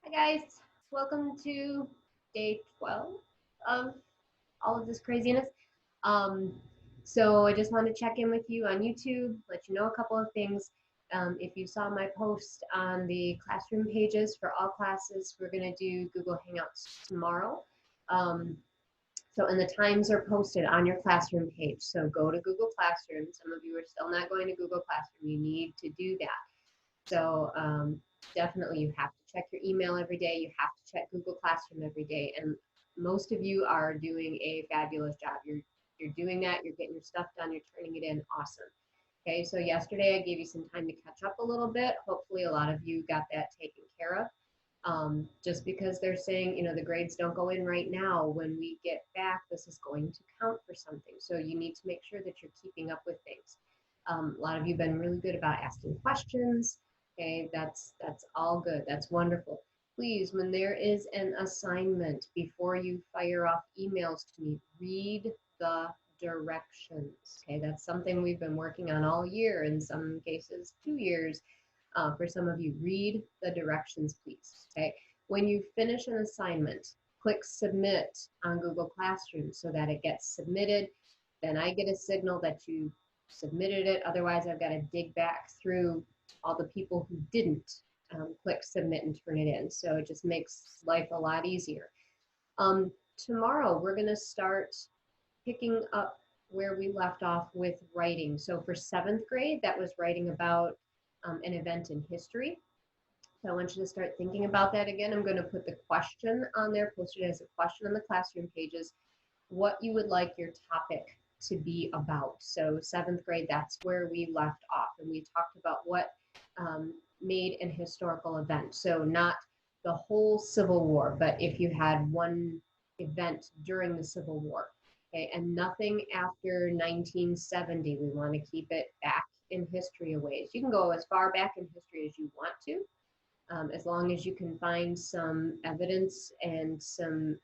Hi guys, welcome to day 12 of all of this craziness. Um, so I just wanted to check in with you on YouTube, let you know a couple of things. If you saw my post on the classroom pages for all classes, we're going to do Google Hangouts tomorrow. And the times are posted on your classroom page. So go to Google Classroom. Some of you are still not going to Google Classroom. You need to do that. So definitely you have to check your email every day. You have to check Google Classroom every day. And most of you are doing a fabulous job. You're doing that. You're getting your stuff done. You're turning it in. Awesome. Okay, so yesterday I gave you some time to catch up a little bit. Hopefully a lot of you got that taken care of. Just because they're saying, the grades don't go in right now, when we get back, this is going to count for something. So you need to make sure that you're keeping up with things. A lot of you have been really good about asking questions. Okay, that's all good. That's wonderful. Please, when there is an assignment, before you fire off emails to me, read the directions. Okay, that's something we've been working on all year, in some cases 2 years. For some of you, read the directions, please. Okay, when you finish an assignment, click submit on Google Classroom so that it gets submitted. Then I get a signal that you submitted it. Otherwise, I've got to dig back through all the people who didn't click submit and turn it in. So it just makes life a lot easier. Tomorrow, we're going to start picking up where we left off with writing. So for 7th grade, that was writing about an event in history. So I want you to start thinking about that again. I'm going to put the question on there, posted as a question on the classroom pages, what you would like your topic to be about. So 7th grade, that's where we left off. And we talked about what made an historical event. So not the whole Civil War, but if you had one event during the Civil War. Okay, and nothing after 1970. We want to keep it back in history a ways. You can go as far back in history as you want to, as long as you can find some evidence and some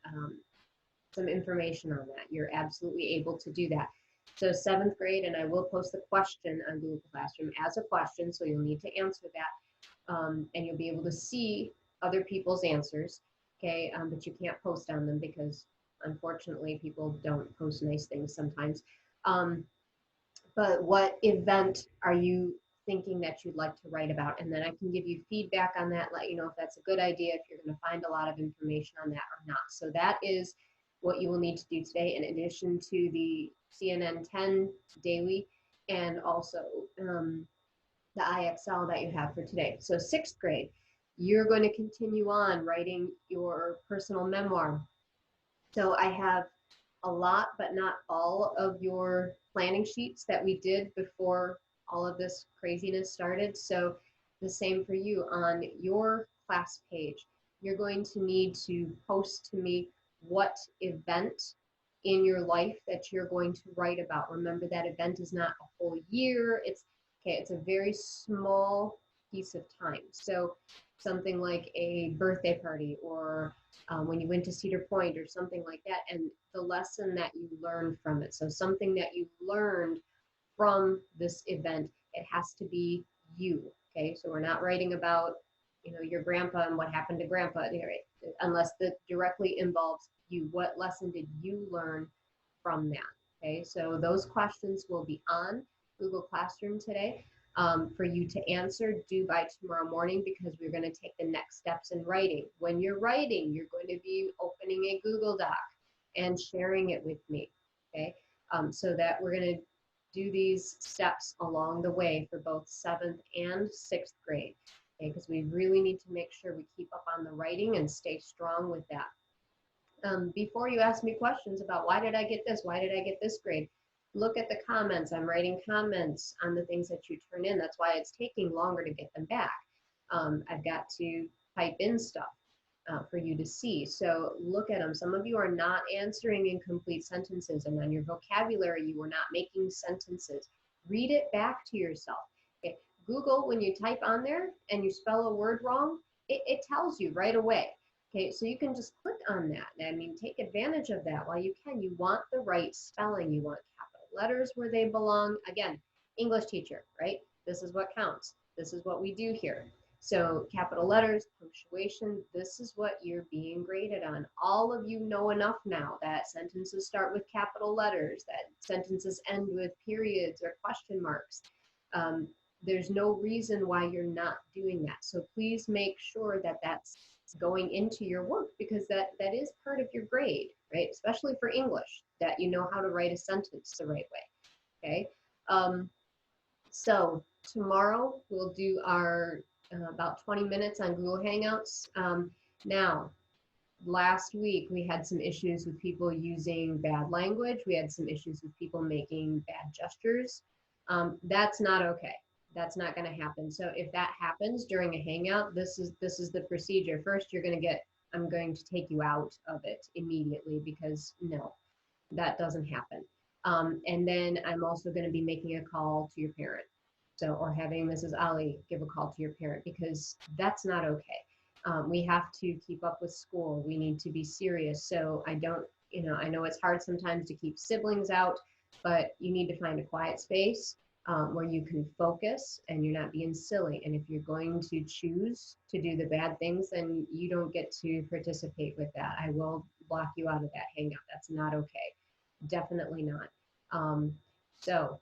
information on that. You're absolutely able to do that. So 7th grade, and I will post the question on Google Classroom as a question, so you'll need to answer that, and you'll be able to see other people's answers, okay, but you can't post on them because unfortunately people don't post nice things sometimes. But what event are you thinking that you'd like to write about? And then I can give you feedback on that, let you know if that's a good idea, if you're going to find a lot of information on that or not. So that is what you will need to do today, in addition to the CNN 10 daily and also the IXL that you have for today. So 6th grade, you're going to continue on writing your personal memoir. So I have a lot, but not all of your planning sheets that we did before all of this craziness started. So the same for you on your class page. You're going to need to post to me what event in your life that you're going to write about. Remember, that event is not a whole year. It's a very small piece of time. So something like a birthday party, or when you went to Cedar Point or something like that, and the lesson that you learned from it. So something that you learned from this event, it has to be you, okay? So we're not writing about, your grandpa and what happened to grandpa, unless that directly involves you. What lesson did you learn from that, okay? So those questions will be on Google Classroom today. For you to answer, due by tomorrow morning, because we're going to take the next steps in writing. When you're writing, you're going to be opening a Google Doc and sharing it with me, okay? So that we're going to do these steps along the way for both 7th and 6th grade, okay? Because we really need to make sure we keep up on the writing and stay strong with that. Before you ask me questions about why did I get this, why did I get this grade, look at the comments. I'm writing comments on the things that you turn in. That's why it's taking longer to get them back. I've got to type in stuff for you to see. So look at them. Some of you are not answering incomplete sentences, and on your vocabulary, you are not making sentences. Read it back to yourself. Okay. Google, when you type on there and you spell a word wrong, it tells you right away. Okay, so you can just click on that. I mean, take advantage of that while you can. You want the right spelling. You want capital letters where they belong. Again, English teacher, right? This is what counts. This is what we do here. So capital letters, punctuation, this is what you're being graded on. All of you know enough now that sentences start with capital letters, that sentences end with periods or question marks. Um, there's no reason why you're not doing that. So please make sure that that's going into your work, because that is part of your grade, right? Especially for English, that you know how to write a sentence the right way, okay? So tomorrow we'll do our about 20 minutes on Google Hangouts. Now, last week we had some issues with people using bad language. We had some issues with people making bad gestures. That's not okay. That's not going to happen. So if that happens during a hangout, this is the procedure. First, I'm going to take you out of it immediately, because no, that doesn't happen. And then I'm also going to be making a call to your parent. So, or having Mrs. Ali give a call to your parent, because that's not okay. We have to keep up with school. We need to be serious. So I don't, I know it's hard sometimes to keep siblings out, but you need to find a quiet space where you can focus and you're not being silly. And if you're going to choose to do the bad things, then you don't get to participate with that. I will block you out of that hangout. That's not okay. Definitely not. So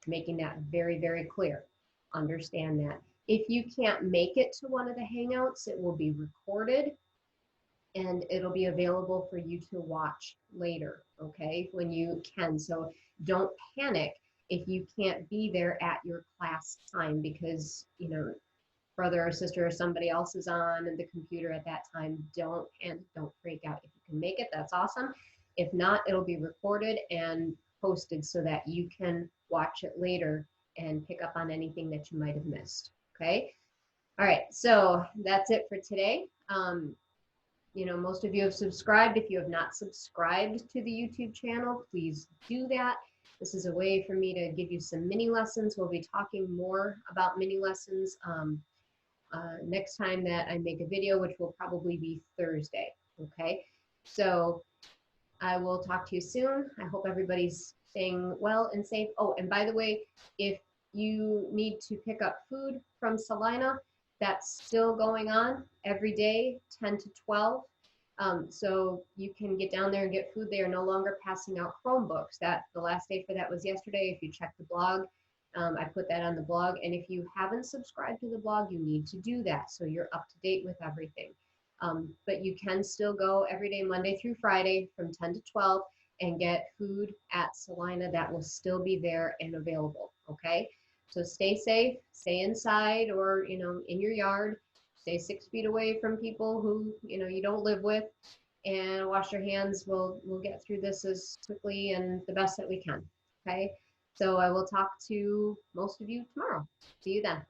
making that very, very clear. Understand that. If you can't make it to one of the hangouts, it will be recorded and it'll be available for you to watch later, okay, when you can. So don't panic if you can't be there at your class time, because, brother or sister or somebody else is on the computer at that time. Don't panic, don't freak out. If you can make it, that's awesome. If not, it'll be recorded and posted so that you can watch it later and pick up on anything that you might have missed, okay? All right, so that's it for today. Most of you have subscribed. If you have not subscribed to the YouTube channel, please do that. This is a way for me to give you some mini lessons. We'll be talking more about mini lessons next time that I make a video, which will probably be Thursday, okay? So I will talk to you soon. I hope everybody's staying well and safe. Oh, and by the way, if you need to pick up food from Salina, that's still going on every day, 10 to 12. So you can get down there and get food. They are no longer passing out Chromebooks. The last day for that was yesterday. If you check the blog, I put that on the blog. And if you haven't subscribed to the blog, you need to do that so you're up to date with everything. But you can still go every day, Monday through Friday from 10 to 12 and get food at Salina. That will still be there and available, okay? So stay safe, stay inside or, in your yard, stay 6 feet away from people who, you don't live with, and wash your hands. We'll get through this as quickly and the best that we can, okay? So I will talk to most of you tomorrow. See you then.